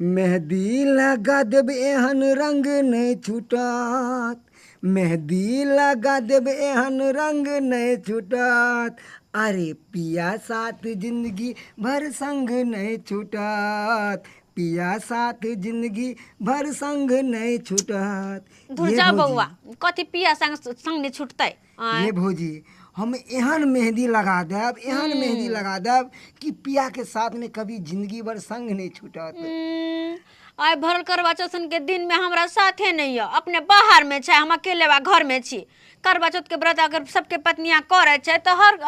मेहंदी लगा देब एहन रंग नहीं छूटत, मेहंदी लगा देब एहन रंग नहीं छूटत, अरे पिया साथ जिंदगी भर संग नहीं छूटत, पिया साथ जिंदगी भर संग नहीं छूटत। दूर जा बउआ, कथी पिया संग संग नहीं छूटतै। ये भौजी हम एहन मेहंदी लगा देब, एहन मेहंदी लगा देब कि पिया के साथ में कभी जिंदगी भर संग नहीं छूटत। आइ भरल करवा चौथ के दिन में हमरा साथे नहीं है, अपने बाहर में छै, हम अकेले बा घर में छी। करवा चौथ के व्रत अगर सबके पत्नियां करे छै तो हर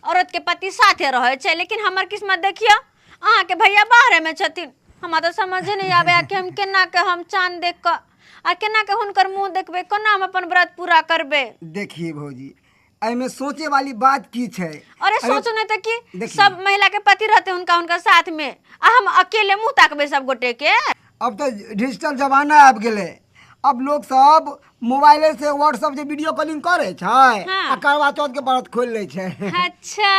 औरत के पति साथे रहे छै, लेकिन हमर किस्मत देखियो अहाँ के भैया बाहर में छथिन। हमरा तो समझे नहीं आवे कि हम केना के हम चांद देख के आ केना के हुनकर मुंह देखबे, कोना हम अपन व्रत पूरा करबे। देखिए भौजी में सोचे वाली बात की छै। अरे सोचो नहीं तो कि सब महिला के पति रहते उनका उनका साथ में, आ हम अकेले मुंह ताकबे सब गोटे के। अब तो डिजिटल जमाना आबि गेले, अब लोग सब मोबाइल से व्हाट्सएप से वीडियो कॉलिंग करे छै आ करवा चौथ के व्रत खोल ले छै। अच्छा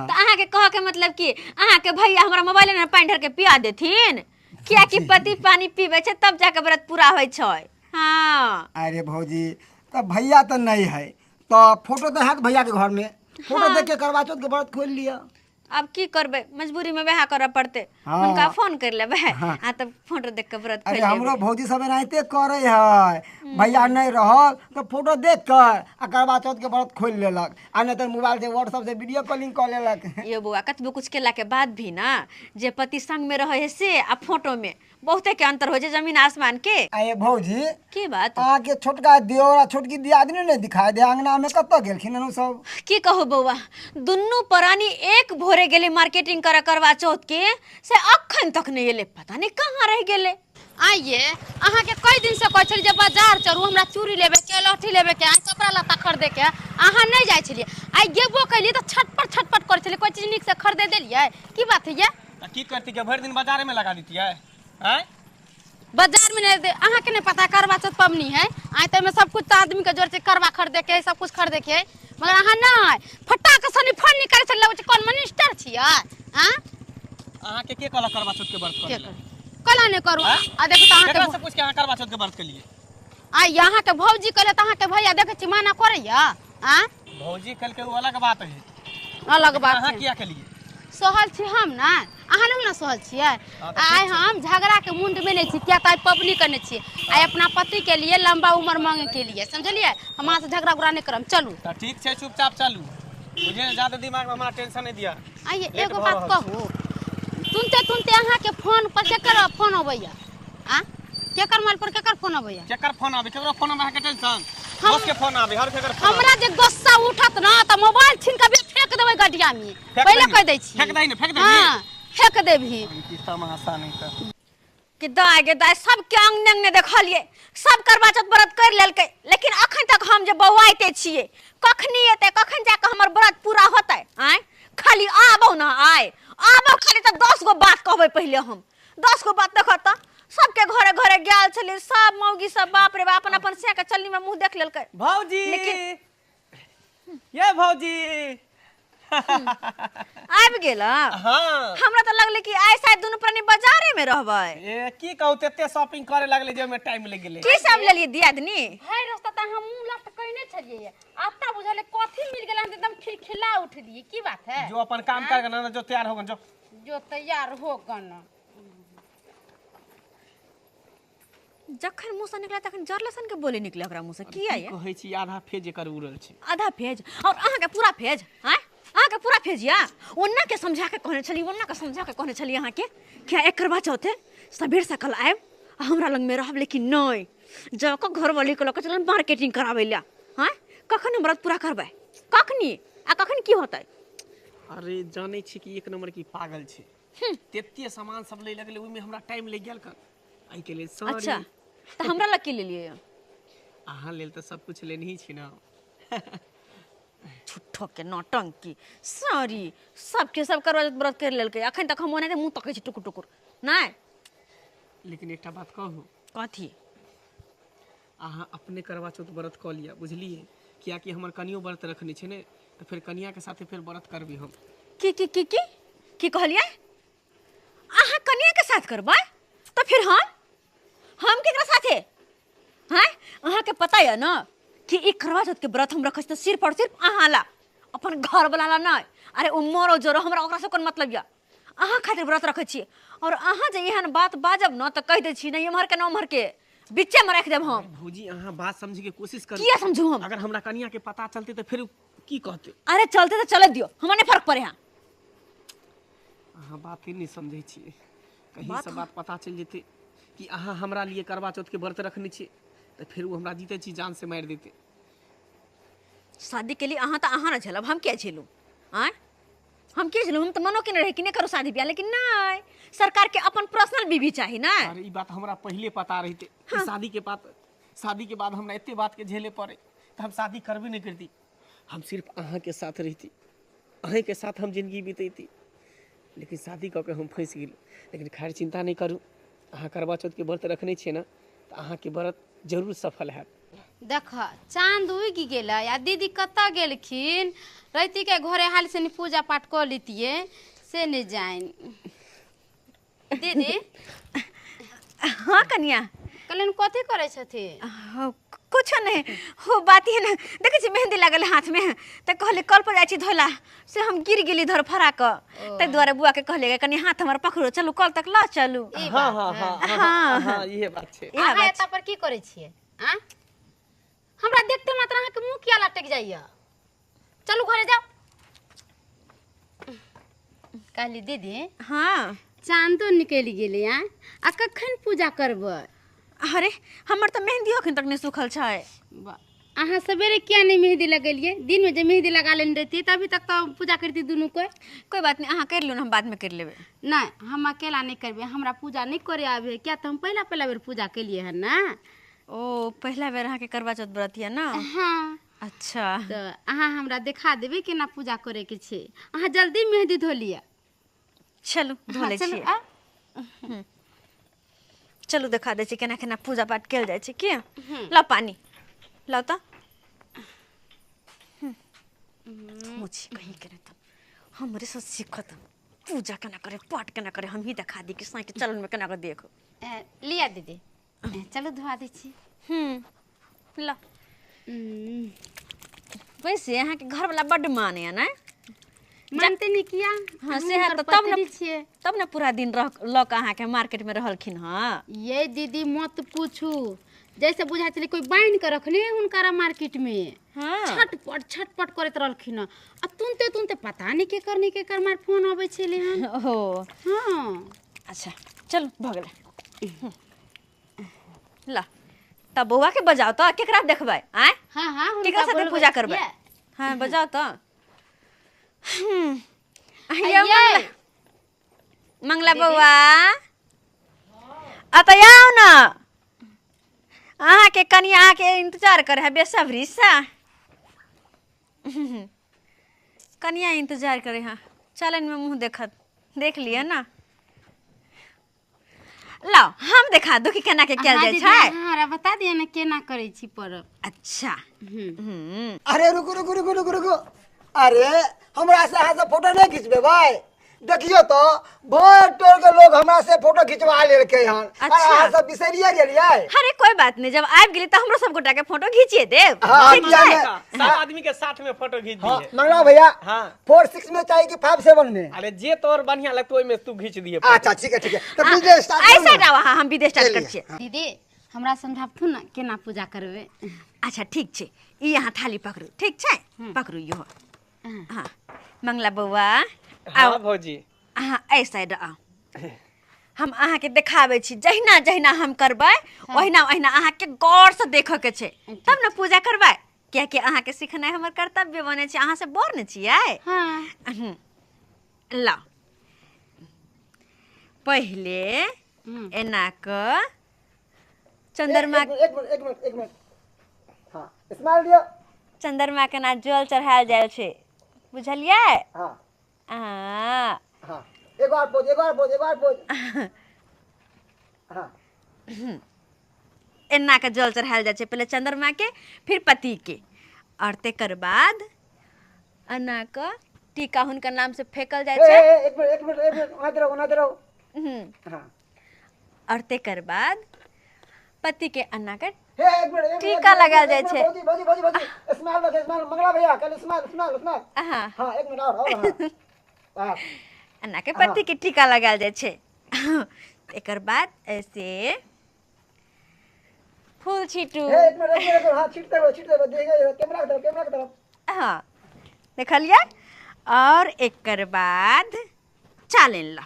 तो अहाँ के कह के मतलब कि अहाँ के भैया हमरा मोबाइल में पानी ढर के पिया देथिन, किया कि पति पानी पीबे छै तब जाके व्रत पूरा होय छै। हां अरे भौजी तो भैया तो नहीं है तो फोटो तो है भैया के घर में, फोटो देख के करवा चौथ के व्रत खोल लिया। अब की करबे, मजबूरी में वह करे पड़ते। उनका फोन कर लेबे आ तब फोटो देख के व्रत खोल लेबे। अरे हमरो भौजी सब एनाइते करे है, भैया नहीं रहल तो फोटो देख कर आ करवा चौथ के व्रत खोल लेलक, आ नहीं तो मोबाइल से व्हाट्सएप से वीडियो कॉलिंग कर लेलक। ये बुआ कतबो कुछ केला के बाद भी ना जे पति संग में रहे है से आ फोटो में बहुते के अंतर हो जाए जमीन आसमान के। आये भौजी की बात आके छोटका दियोर आ छोटकी दियादनी ने दिखाई दे अंगना में कत गेलखिन नु सब। की कहो बउआ, दुन्नु प्राणी एक भोरे गेले मार्केटिंग करवा चौथ के से अखन तक नहीं एले, पता नहीं कहाँ रह गेले। आइए अहाँ के कई दिन से कहै छली जे बाजार चलू हमरा चूड़ी लेबे के, लहठी लेबे के, कपड़ा लत्ता खरीदे के, अहाँ नहीं जाय छलिए। आई गेबो कइली त छटपट कर छलिए, कोई चीज निक से खरीदे देलिए। की बात है ये? की करती के भर दिन बाजार में लगा देती है? हैं बाजार में नहीं दे, अहाँ के नहीं पता करवा चौथ पबनी है, आई त में सब कुछ तो आदमी के जोर से करवा खरीदे के, सब कुछ खरीदे के, मगर अहाँ नहीं फटाक सनी फोन नहीं करे छले कौन मिनिस्टर छियै। हां अहाँ के कहला करवा चौथ के व्रत करे? कला नहीं करू आ देखो त अहाँ के सब कुछ के अहाँ करवा चौथ के व्रत के लिए आ यहाँ के भौजी कहले त अहाँ के भैया देखे छी माना करैया। हां भौजी कल के वो अलग बात है, अलग बात अहाँ है। किया के लिए सहल छी हम ना, अहाँ नहीं ना सहल छियै। आइ हम झगड़ा के मुंड में नहीं छी, क्या ताई पबनी करने छी, आइ अपना पति के लिए लंबा उम्र मांगे के लिए, समझलिए। हम से झगड़ा उगड़ा नहीं करम, चलू तो ठीक है चुपचाप चलू, मुझे ज्यादा दिमाग में हमारा टेंशन नहीं दिया। आइए एगो बात कहू, तुनते अहाँ के फोन पर केकर फोन अबैया? आ केकर मोबाइल पर केकर फोन अबैया? केकर फोन आवे, केकरो फोन में अहाँ के टेंशन? दोस्त के फोन आवे, हर केकर फोन हमरा जे गुस्सा उठत ना त मोबाइल छीन के फेंक देबै गड्ढिया में, पहले कह दै छी। फेंक दई ने, फेंक दे। हां फेंक देबही की तमाशा नहीं त कि दाय सब के अंग ने देखलिए, सब करवा चौथ व्रत कर लेलकै, लेकिन अखन तक हम जे बौआइते छिए, कखनी एते कखन जाके हमर व्रत पूरा होतै। आय खाली आबो ना, आबो खाली त 10 गो बात कहबै, पहले हम 10 गो बात देखत त सबके घरे घरे गेल छले, सब मौगी सब बाप रे बाप अपन अपन से के चलनी में मुंह देख लेलकै। भौजी लेकिन ये भौजी आबि गेल। हां हमरा त लगले कि आइ शायद दुनु प्राणी बाजारे में रहबै। ए की कहू तेते शॉपिंग करे लगले जे में टाइम लग गेले। की सब लेलिए दियादनी? हाय रास्ता त हम मुंह लट कइने छलिए, आता बुझले कथि मिल गेल, हम एकदम खिलखिला उठलिए। की बात है? जो अपन काम कर ना जो तैयार हो गन जो तैयार हो गन। जखन मुंह से निकला तखन जरलसन के बोले निकले ओकरा मुंह से। की आए कहै छी आधा फेज एकर उड़ल छै। आधा फेज और अहाँ के पूरा फेज? हैं अहाँ के पूरा फेज या? ओन्ना के समझा के कहने छली, ओन्ना के समझा के कहने छली अहाँ के क्या एक करवा चौथे सबेर सकल आएब हमरा लंग में रहब, लेकिन नहीं जक घर वाली के लक चलन मार्केटिंग करावे ला। हैं कखन हम व्रत पूरा करबै, कखनी आ कखन की होतै? अरे जानै छी कि एक नंबर की पागल छै, तेते सामान सब ले लगले, ओइ में हमरा टाइम लग गेल कर आई के लिए। सॉरी। अच्छा त हमरा लग की ले लिए? अहाँ लेल त सब कुछ लेनी ही छी ना। झूठो के नौटंकी, सॉरी सबके सब करवा चौथ व्रत कर लेलकै, अखन तक हम ओने मुंह तकै छी टुकुर टुकुर। नहीं लेकिन एकटा बात कहू। कथी? अहाँ अपने करवा चौथ व्रत क लिया, बुझलिए, किया कि हमर कनियो व्रत रखने छै ने, तो फिर कनिया के साथे फिर व्रत करबी हम। की कहलिए? अहाँ कनिया के साथ करबै? तो फिर हम केकरा साथे हैं? अहाँ के पता है ना कि ई करवा चौथ के व्रत हम रखै त सिर्फ और सिर्फ अहाँ ला, अपन घर वाला ला नहीं। अरे उमरो जोरो हमरा ओकरा से कोन मतलब या, अहाँ खातिर व्रत रखै छी। और अहाँ जे एहन बात बाजब न त कह दै छी नहीं एमहर के न उमहर के बीचे में रख देब हम। भौजी अहाँ बात समझे के कोशिश करू। किया समझू हम? अगर हमरा कनिया के पता चलते तो फिर की कहते? अरे चलते तो चले दियो, हमरा नहीं फर्क पड़े यहाँ। अहाँ बात ही नहीं समझे छी। कहीं से बात पता चल जेते कि अहाँ हमरा लिए करवा चौथ के व्रत रखने छी तो फिर वो हमरा जीते छी जान से मार देते। शादी के लिए अहाँ तो अहाँ न झेलब, हम क्या झेलू? आय हम क्या झेलू? हम तो मनो के न रहे कि नहीं करो शादी ब्याह, लेकिन नहीं, सरकार के अपन पर्सनल बीवी चाहिए ना। अरे ये बात हमरा पहले पता रही थी। हाँ। शादी के बाद हमरा इतने बात के झेले पड़े तो हम शादी करबे नहीं करती। हम सिर्फ अहाँ के साथ रहती, अहीं के साथ हम जिंदगी बीतती। लेकिन शादी कऽ के हम फंस गेल। लेकिन खैर चिंता नहीं करू, अहाँ करवा चौथ के व्रत रखने छिए ना तो अहाँ के व्रत जरूर सफल हैत। देख चांद उगि गेल आ दीदी कतऽ गेलखिन, रैती के घरे हाल से पूजा पाठ कर लेतिए से नहीं जाइन। दीदी हाँ कन्या कहलिन कथी करे छथि? कुछ नहीं हो बात है ना, देखे छी मेहंदी लागल हाथ में तो कहले कल पर जाई धोला से हम गिर गेली धर फरा क ते द्वारा बुआ के कहले कनी हाथ हमर पकड़ो चलू कल तक ला चलू। हाँ हाँ हाँ हाँ हाँ ये बात छे। अहाँ एता पर की करे छिए? हां हमरा देखते मात्र अहाँ के मुंह किया लटक जाइया? चलू घरे जाओ। कहली दीदी हाँ चांदो निकल गेले आ कखन पूजा करबै? अरे हमर तो मेहंदी अखन तक नहीं सूखल छै। अहाँ सवेरे क्या नहीं मेहंदी लगेलिए? दिन में जब मेहंदी लगा लेने रहती तभी तक तो पूजा करती दोनों कोई बात नहीं, अहाँ कर लो हम बाद में कर लेबे। नहीं हम अकेला नहीं करबे, हमरा पूजा नहीं करे आवे। क्या तो हम पहला बेर पूजा के लिए है ना। ओ पहला बेर अहाँ के करवा चौथ व्रत है ना? हाँ अच्छा तो अहाँ हमरा दिखा देबे केना पूजा करे के छे। अहाँ जल्दी मेहंदी धो लिया। चलू धो ले छिए। चलू दिखा दे छी केना केना पूजा पाठ कल जाय छै। के ला पानी लाओ तो मुझे कहीं करे तो हमरे से सीखत पूजा केना करे पाठ केना करे हम ही दिखा दी कि साई के चलन में केना कर देखो। लिया दीदी चलो धोआ दे छी। ला वैसे यहाँ के घर वाला बड़ माने है ना? मानते नहीं किया? हाँ से है तो तब ना पूरा दिन ल के अहाँ के मार्केट में रहलखिन। हाँ ये दीदी मत पूछू, जैसे बुझा चले कोई बांध के रखले हुनकारा मार्केट में। हाँ छटपट करत रहलखिन आ तुनते तुनते पता नहीं के कर मार फोन आवे छले हन। ओहो हाँ अच्छा चल भ गेलै। ला तब बउआ के बजाओ तो केकरा देखबै? आय हाँ हाँ केकरा साथे पूजा करबै? हाँ बजाओ तो। मंगला बउआ अतयाओ ना, अहाँ के कनिया अहाँ के इंतजार करे है बेसब्री सा। कनिया इंतजार करे है, चलन में मुंह देखत देख लिया ना। लाओ हम देखा दो कि केना के क्या जाय छै। हां बता दिया ना केना करे छी पर। अच्छा अरे रुको रुको रुको रुको रुको, अरे हमरा से अहाँ से फोटो नहीं खींचबे भाई? देखियो तो बहुत टोल के लोग हमरा से फोटो खिंचवा लेलके हन। अच्छा। अहाँ सब बिसरिए गेलिए? अरे कोई बात नहीं, जब आबि गेली तो हमरो सब गोटा के फोटो खींचिए देब। हाँ, ठीक क्या छै? है? सब आदमी के साथ में फोटो खींच हाँ, दिए। मंगला भैया हाँ 4-6 में चाहिए कि 5-7 में? अरे जे तोर बढ़िया लगतो ओय में तू खींच दिए। अच्छा ठीक है तो विदेश स्टार्ट ऐसा जाओ हम विदेश स्टार्ट कर छिए। दीदी हमरा समझाबथु ना केना पूजा करबे। अच्छा ठीक छै, ई यहाँ थाली पकड़ू। ठीक छै पकड़ू यो। हाँ मंगला बउआ हाँ भौजी अहाँ एहि साइड आओ, हम अहाँ के देखाबै छी। जहिना जहिना हम करबै ओहिना ओहिना अहाँ के गौर से देखऽ के छै, तब ना पूजा करबै। क्या कि अहाँ के सिखनाइ हमर कर्तव्य बने छै, अहाँ से बड़ न छियै। हाँ ला पहले एना क चंद्रमा एक मिनट हाँ स्माइल दियो। चंद्रमा के ना जल चढ़ायल जाय छै, बुझलियै? हाँ हाँ हाँ एक बार पोज हाँ एना के जल चढ़ायल जाय छै, पहले चंद्रमा के फिर पति के, और तेकर बाद एना क टीका हुनकर नाम से फेकल जाय छै। एक मिनट वहाँ रहो हम्म, हाँ और तेकर बाद पति के अन्ना के हे एक मिनट टीका लगाल जाय छे। भौजी भौजी भौजी भौजी स्माइल मंगला भैया कल स्माइल हाँ हां एक मिनट और हां अन्ना के पति के टीका लगाल जाय छे। एकर बाद ऐसे फूल छीटू। हे एक मिनट हां छीटते हुए देखिए कैमरा की तरफ हाँ देखलिए। और एकर बाद चालन ला,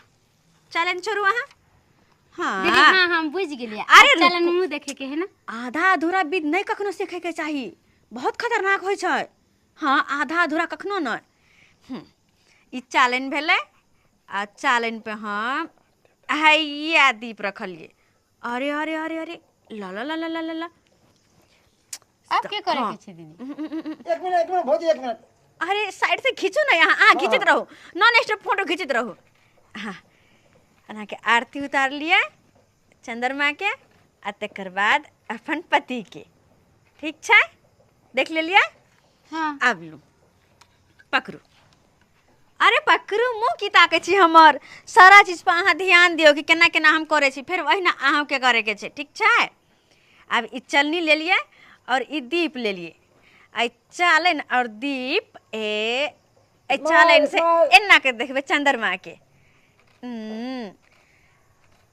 चालन छोड़ू वहाँ। दीदी हाँ हाँ हम बुझ गेलिए। अरे अरे चलन मुंह देखे के है ना। आधा अधूरा विध नहीं कखनो सीखे के चाही, बहुत खतरनाक होय छै। हाँ आधा अधूरा कखनो नहीं। ई चालन भेले आ चालन पे हम हैया दीप रखलिए। अरे अरे अरे अरे ला ला ला ला ला ला अब के करे के छे दीदी? एक मिनट भौजी एक मिनट अरे साइड से खींचो ना, यहाँ खींचत रहो, नॉन स्टॉप फोटो खींचत रहो। हाँ अन्ना के आरती उतार लिया चंद्रमा के आ तकर बाद अपन पति के। ठीक छै देख ले लिया। हाँ आब लू पकड़ू। अरे पकड़ू मुँह की ताकै छी हमर। सारा चीज पर अहाँ ध्यान दियो कि केना केना हम करे छी, फिर वही ना अहाँ के करे के छै। ठीक छै अब ई चलनी ले लिए और ई दीप ले लिए। आई चालन और दीप ए चालन से एना के देखबे चंद्रमा के।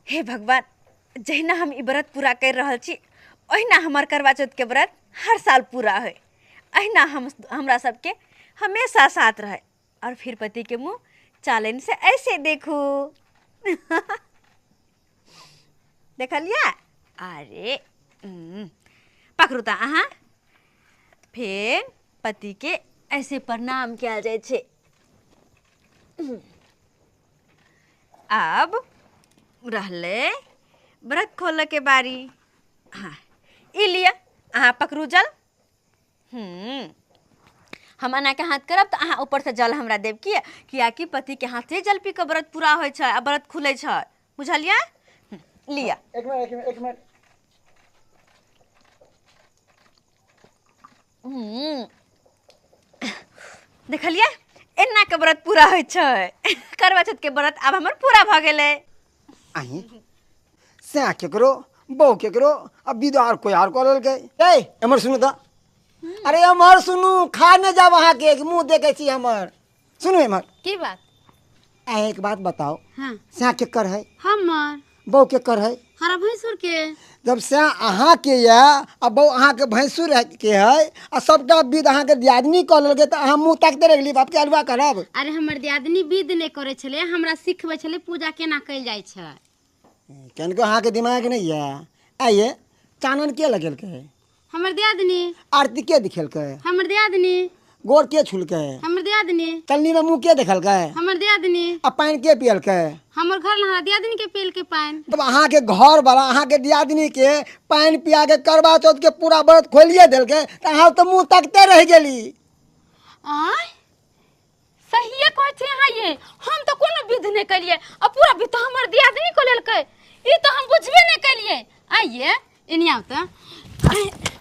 हे भगवान जहिना हम ई व्रत पूरा कर रहल छी ओहिना हमर करवा चौथ के व्रत हर साल पूरा होय, अहिना हमरा सबके हमेशा साथ रहे। और फिर पति के मुंह चालन से ऐसे देखू। देखलिया। अरे पकड़ू ता अहाँ। फिर पति के ऐसे प्रणाम किया जाय छे। अब रहले व्रत खोले के बारी। हाँ ई लिया अहाँ पकड़ू जल। हम अन्ना के हाथ करब तो अहाँ ऊपर से जल हमरा देव कियाकि पति के हाथ से जल पी के व्रत पूरा होय छै आ व्रत खुले छै। बुझलिया। लिया एक मिनट देखलिए एना के व्रत पूरा होय छै। करवा चौथ के व्रत अब हमर पूरा भ गेलै। अहीं से केकरो बहु केकरो अब विध और कोई और कर लेलकै। ए हमर सुनु त। अरे हमर सुनु खा न जाब अहाँ के मुंह देखे छी हमर। सुनु हमर की बात? एक बात बताओ। हाँ से केकर है हमर बहु केकर है? हरा भैंसुर के। जब से अहाँ के या आ बहु अहाँ के भैंसुर के है आ सबटा विध अहाँ के दियादनी कर लेलकै त अहाँ मुंह ताकते रह गेली बाप के अलवा करब। अरे हमर दियादनी विध नहीं करे छले, हमरा सिखबै छले पूजा केना कैल जाय छै। कनको अहाँ के दिमाग नहीं है। आइए चानन के लगेलकै? हमर दियादनी। आरती के दिखेलकै? हमर दियादनी। गोर के छुलकै? हमर दियादनी। चलनी में मुंह के देखलकै? हमर दियादनी। आ पानी के पियलकै? हमर घर लहरा दियादनी के पेल के पानी। तब अहाँ के घर वाला अहाँ के दियादनी के पानी पिया के करवा चौथ के पूरा व्रत खोलिए देलकै त अहाँ तो मुंह ताकते रह गेली। आय सहिए कहै छी अहाँ ये। हम तो कोनो विध नहीं कलिए और पूरा विध तो हमर दियादनी को लेलकै। ई तो हम बुझबे नहीं कलिए। आइए इनिया त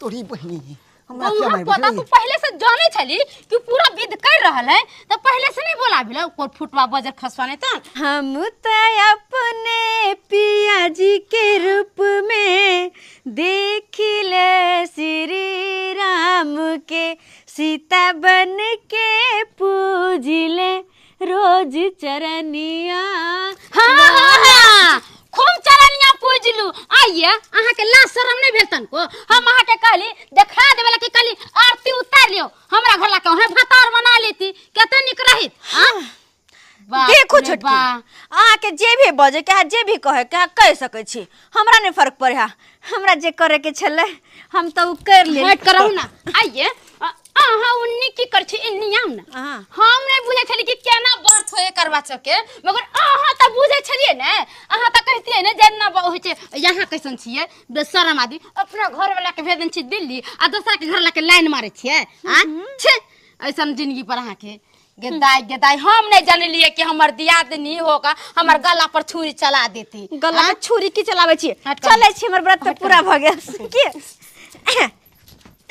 तोरी बहिनी हमरा क्या मार पता तू पहले से जाने छली कि पूरा विध कर रहल है तो पहले से नहीं बोला बिला कोट फुटवा बजर खसवाने त। हम तो अपने पिया जी के रूप में देखिले श्री राम के, सीता बन के पूजिले रोज चरनिया। हाँ खूब चरनिया पूजलू। आइए अहाँ के लाज शरम नहीं भेल तनको। हम अहाँ के कहली देखा देबला कि कहली आरती उतार लियो हमरा घर ला के है भतार बना लेती कते निक रहित। देखो छोटकी अहाँ के जे भी बजे के जे भी कहे के कह सकै छी, हमरा नहीं फर्क पड़े। हमरा जे करे के छले हम तो उ कर ले। हट करहु ना। आइए अहाँ उन्नी की कर छी इन्नियाम ना। हम नहीं बुझे छली कि केना व्रत होए करवा सके, मगर अहाँ त बुझे छलिए ने। अहाँ त कहतिए ने जेना होय छै यहाँ कैसन छिए बेशरम आदमी। अपना घर वाला के भेजन छी दिल्ली आ दूसरा के घर ला के लाइन मारे छिए। हां छे ऐसन जिंदगी पर अहाँ के गेदाई हम नहीं जानलिए कि हमर दियादनी होगा हमर गला पर छुरी चला देती। गला पे छुरी की चलावे छी? चले छी हमर व्रत पूरा भ गेल की।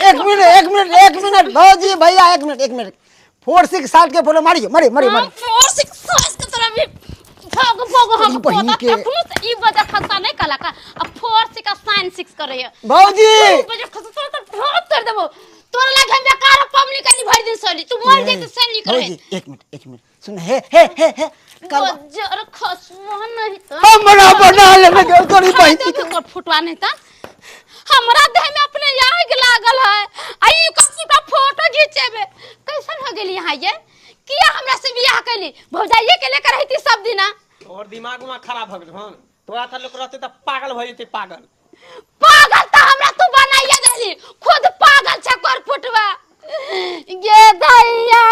एक मिनट भौजी भैया एक मिनट 4 6 साल के फोटो मारिए मारिए। 4 6 साल के तरह भी भोग भोग हम बहिनी के- तखनु से ई बजे खस्ता नहीं कला का अब 4 का साइन 6 करे है भौजी ई बजे खस्ता तो बहुत कर देबो तोरा लगे हम बेकार पमली कनी भर दिन सोली तू मन जे से नहीं करे भौजी एक मिनट सुन हे बजर खसवा नहीं तो हमरा बना लेबे के तोरी बहिन देखो कर फुटवा नहीं त हमरा देह में अपने आग लागल है आई कसी का फोटो खींचेबे कैसन हो गेली यहां ये किया हमरा से बियाह कैली भौजाइए के लेकर रहती सब दिना और दिमाग में खराब भ गेल हन तोरा था लोग रहते त पागल भ जेते पागल पागल त हमरा तू बनाइए देली खुद पागल छ कर फुटवा गे दैया